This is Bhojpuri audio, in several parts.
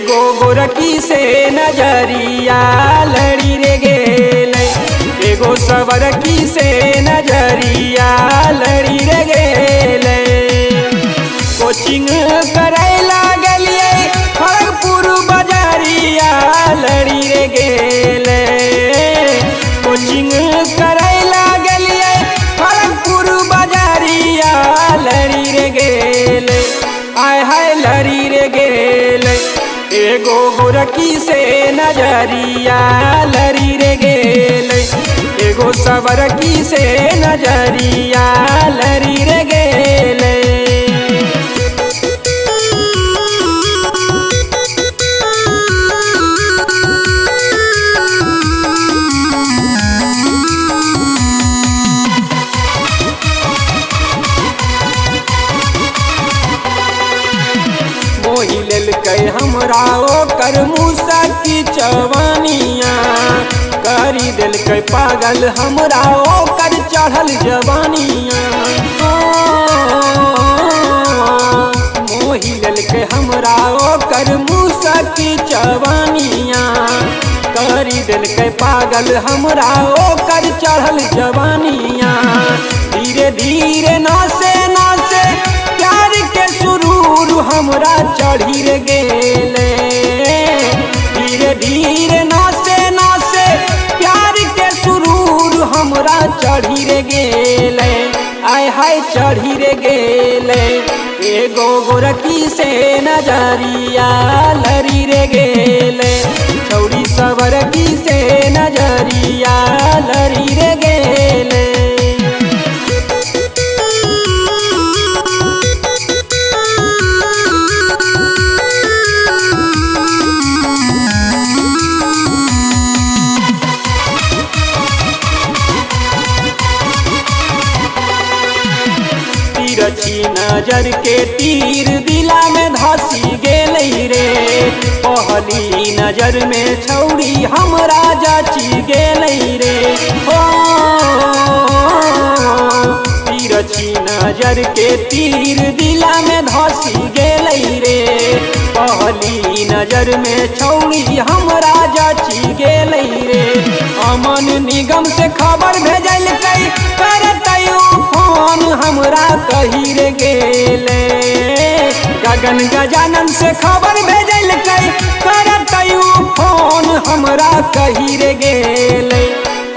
एगो गोरकी से नजरिया लड़ी रे गेले, एगो सवरकी से नजरिया लड़ी रे गेले। कोचिंग करे लागलिए खड़गपुर बजरिया लड़ी रे गेले, कोचिंग करे लागलिए खड़गपुर बजरिया लड़ी रे गेले। आय हाय लड़ी रे गेले, एगो गोरकी से नजरिया लड़ी रे गेले, एगो सवरकी से नजरिया लड़ी रे गेले। मोही लेलकै हमरा ओकर मूसा की चवनिया, करी देलकै पागल हमरा ओकर चढ़ल जवानिया। मोही लेलकै हमरा ओकर मूसा की चवनिया, करी देलकै पागल हमरा ओकर चढ़ल जवानिया। धीरे धीरे नासे नासे प्यार के सुरूर हमरा चढ़ी रे गेले, धीरे धीरे नासे नासे प्यार के सुरूर हमरा चढ़ी रे गेले। आय हाय चढ़ी रे गेले, एगो गोरकी से नजरिया लड़ी रे गेले, छौड़ी सवरकी से नजरिया लड़ी रे गेले। तिरछी नजर के तीर दिला में धसी गेलै रे, पहली नजर में छौड़ी हमरा जाची गेलै रे। हो तिरछी नजर के तीर दिला में धसी गेलै रे, पहली नजर में छौड़ी हमरा जाची गेलै रे। अमन निगम से खबर भेजलकै करतै फोन हमरा कही रे गेले, गगन गजानन से खबर भेजलकै करतै फोन हमरा कही रे गेले।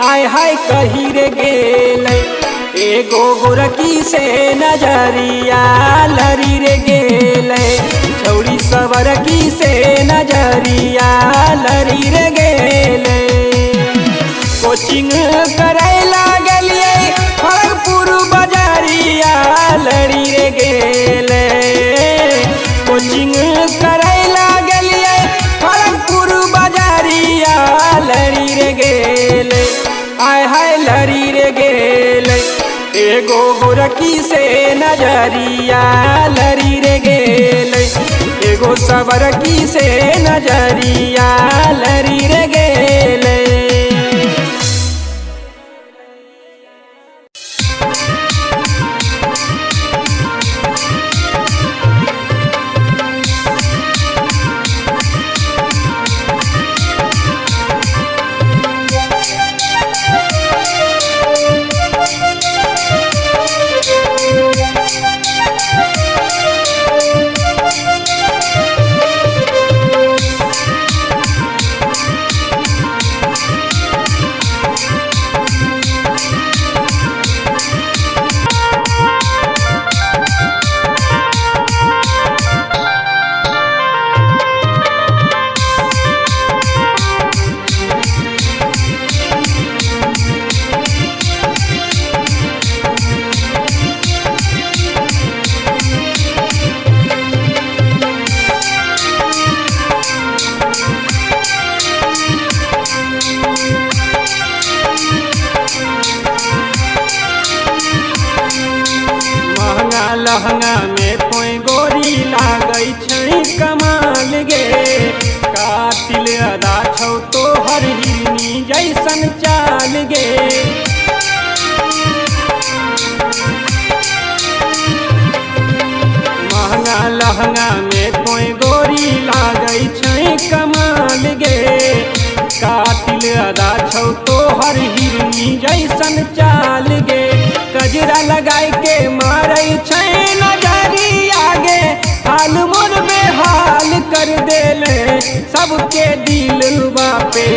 आय हाय कही रे गेले, एगो गोरकी से नजरिया लड़ी रे गेले, छौड़ी सवरकी से नजरिया लड़ी रे गेले। कोचिंग करे लागलिए खड़गपुर बजरिया लड़ी रे गेले, कोचिंग करे लागलिए खड़गपुर बजरिया लड़ी रे गेले। आय हाय लड़ी रे गेले, एगो गोरकी से नजरिया लड़ी रे गेले, एगो सवरकी से नजरिया लड़ी रे गेले। लहंगा में कोई गोरी लागै छै कमाल गे, कातिल अदा छौ तो हर हिरनी जैसन चाल गे। महंगा लहंगा में कोई गोरी लागै छै तोहर हिरनी जैसन चाल गे। कजरा लगाई के मारै छै नजरिया गे, हाल मोर बेहाल कर देले। सबके दिलवा पे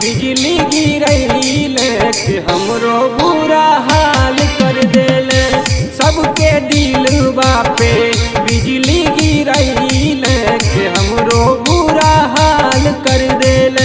बिजली गिरैले के हमरो बुरा हाल कर देले। सबके दिलवा पे बिजली गिरैले के हमरो बुरा हाल कर देले।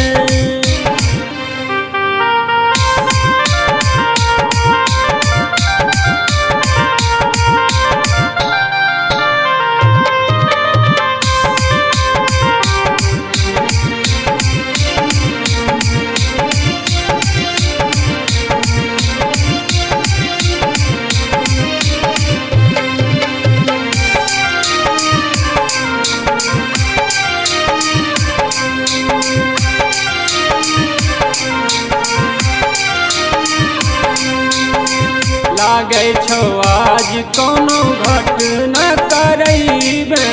लागे छौ आज कोनो घटना करैबे,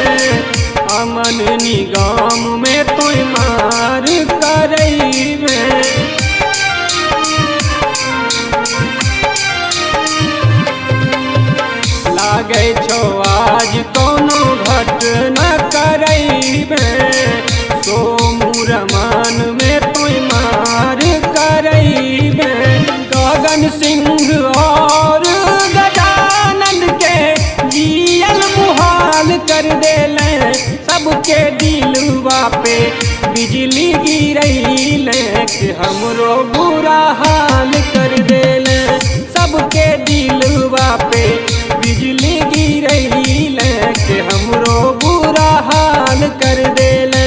अमन निगम में तोय मार करैबे। लागे छौ आज कोनो घटना करैबे, सोमू रमान में तोय मार करैबे। गगन सिंह और गजानन के जियल मुहाल कर देले। सबके दिलवा पे बिजली गिरैले के हमरो बुरा हाल कर देले। सबके दिलवा पे बिजली गिरैले के हमरो बुरा हाल कर देले।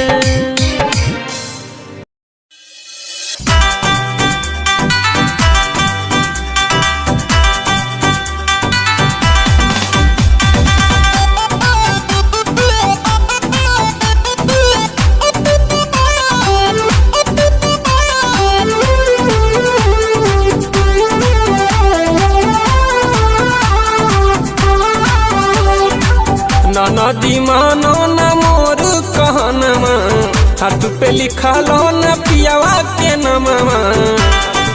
नदी मानो न मोर कहनमा, हाथ पे लिखा लो न पियावा के नमवा।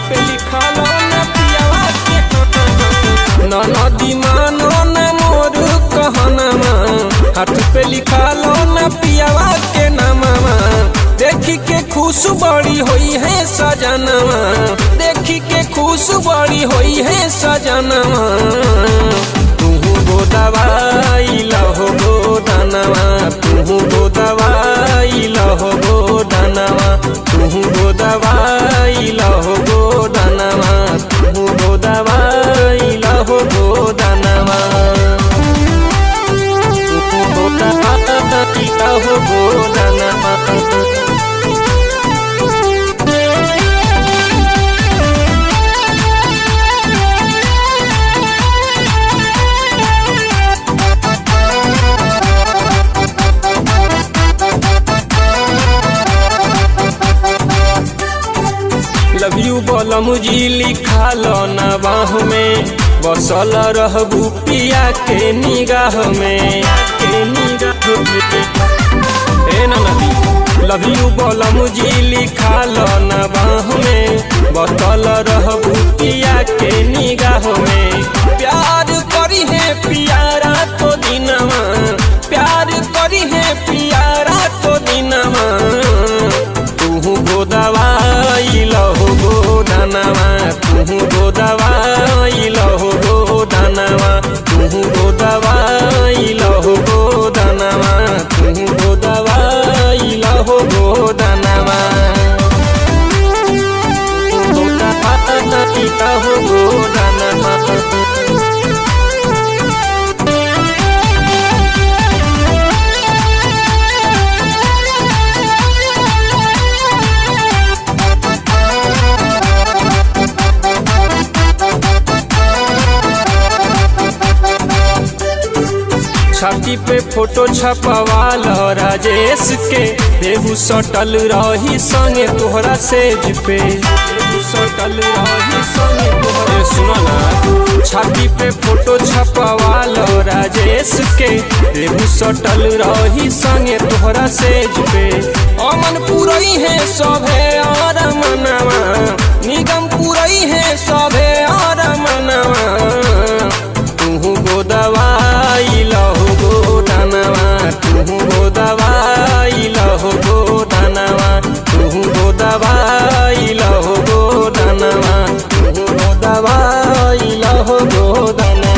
पे लिखा लो न पियावा के नमवा। नदी मानो न मोर कहनमा, हाथ पे लिखा लो न पियावा के नमवा। देखी के खुश बड़ी होई है सजनवा, देखी के खुश बड़ी होई है सजनवा। दवाई लहो गो दानवा, तू गो दवाई लहो गो दानवा। तू गो दवाई लहो गो दानवा, तू गो दवाई लहो गो दानवा। तू गो दवाई लहो गो दानवा। लव यू बोलम जी लिखा लो न बाह में, बसल रहबू पिया के निगाह में। के निगाह में लव यू बोलम जी लिखा लो न बाह में, बसल रहबू पिया के निगाह में। प्यार करी है पियारा तो दिनवा, प्यार करी है पियारा तो दिनवा। तू गो दवाई लहो गो दानवा, तू गो दवाई लहो गो दानवा। तू गो दवाई लहो गो दानवा, तू गो दवाई लहो गो दानवा। तू गो दवाई लहो गो दानवा। छाती पे फोटो छपवाल राजेश के, देहू सटल रही संगे तोहरा सेज पे, सटल रही संगे तोहरे। सुनो ना, छाती पे फोटो छपवाल राजेश के, देहू सटल रही संगे तोहरा सेज पे। अमन पुरई है सभे और मनवा, निगम पुरई है सभे और मनवा। तू गो दवाई लहो गो दानवा, तू गो दवाई लहो गो दानवा, तू गो दवाई लहो गो दानवा, तू गो दवाई लहो गो दानवा।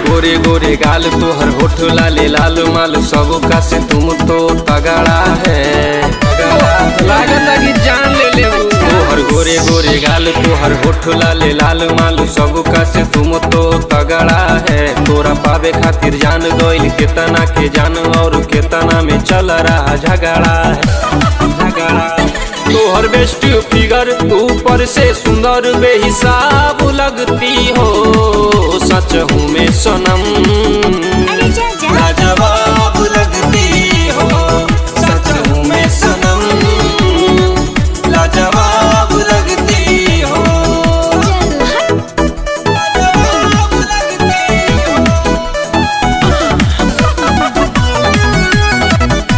गोरे गोरे गाल तोहर होठ लाले लाल माल, सब का से तुम तो तगड़ा है, लागता कि जान ले ले। तोहर गोरे गोरे गाल तोहर होठ लाले लाल माल, सब का से तुम तो तगड़ा है। तोरा पावे खातिर जान गइल केतना के जान, और केतना में चल रहा झगड़ा है, झगड़ा। तोहर बेस्ट फिगर ऊपर से सुंदर बेहिसाब लगती हो, सच हूँ मैं सनम लाजवाब लगती हो, सच हूँ मैं सनम लाजवाब लगती हो, लाजवाब लगती हो।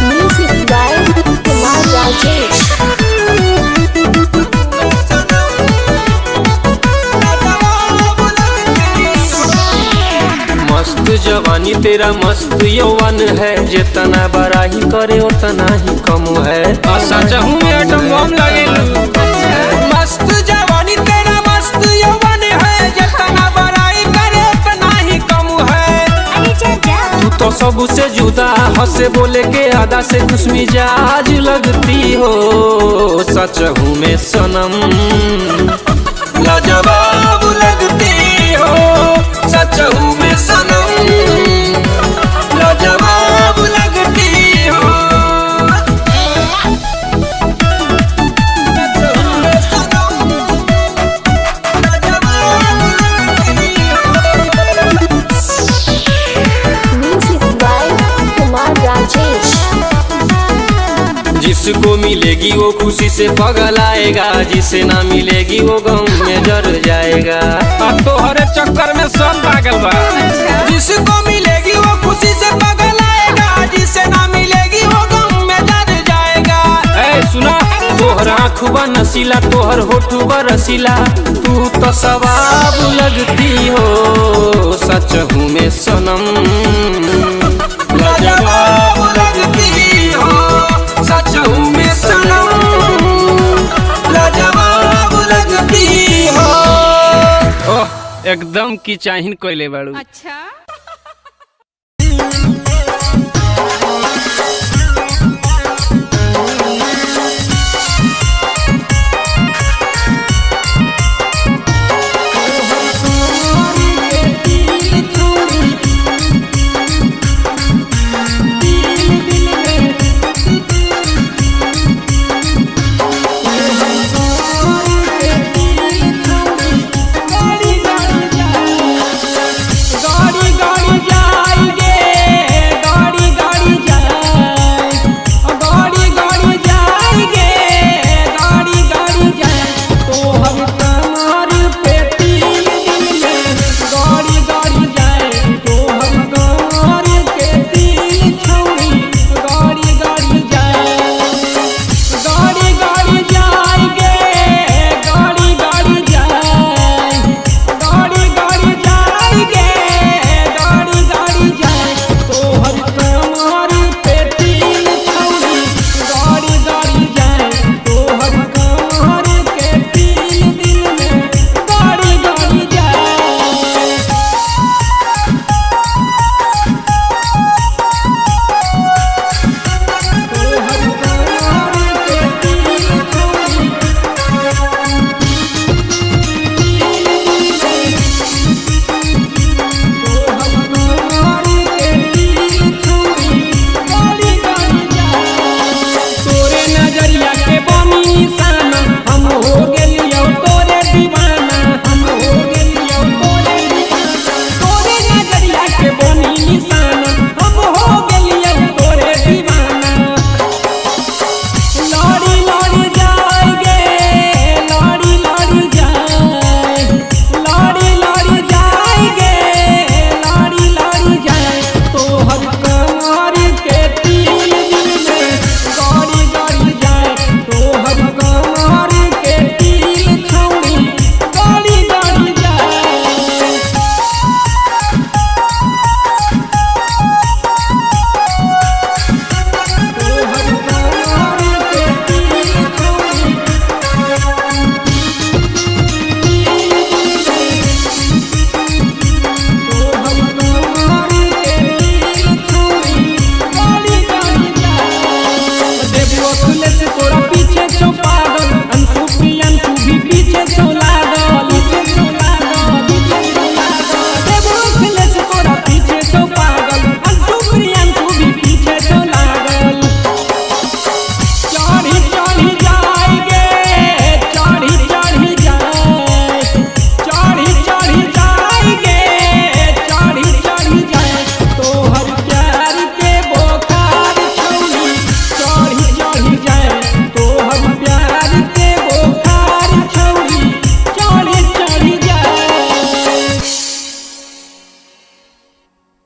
Music by Kumar Rajesh. मस्त जवानी तेरा मस्त यौवन है, जितना बड़ा ही करे उतना ही कम है। सच हूँ एटम बम लगे। मस्त जवानी तेरा मस्त यौवन है, जितना बड़ा ही करे उतना ही कम है। तू तो सबसे जुदा, हंसे बोले के आदा से खुश मिजाज लगती हो, सच हूँ मैं सनम लाजवाब लगती हो, सच हूँ मैं सनम लाजवाब लगती हो, सच हूँ मैं सनम लाजवाब लगती हो। Music by Kumar Rajesh. जिसको मिलेगी वो खुशी से पगल आएगा, जिसे ना मिलेगी वो गम में जर जाएगा। अब तो हर चक्कर में सब पागल बा। जिसको मिलेगी वो खुशी से पगल आएगा, जिसे ना मिलेगी वो गम में जर जाएगा। ऐ सुना, तोहर आँखुबा नसीला, तोहर होठुबा रसीला, तू तो सवाब लगती हो, सच हूँ मैं सनम लाजवाब लगती हो, सच हूँ मैं सनम लाजवाब लगती हो। ओह, एकदम की चाहिन कोइले बाड़ू। अच्छा।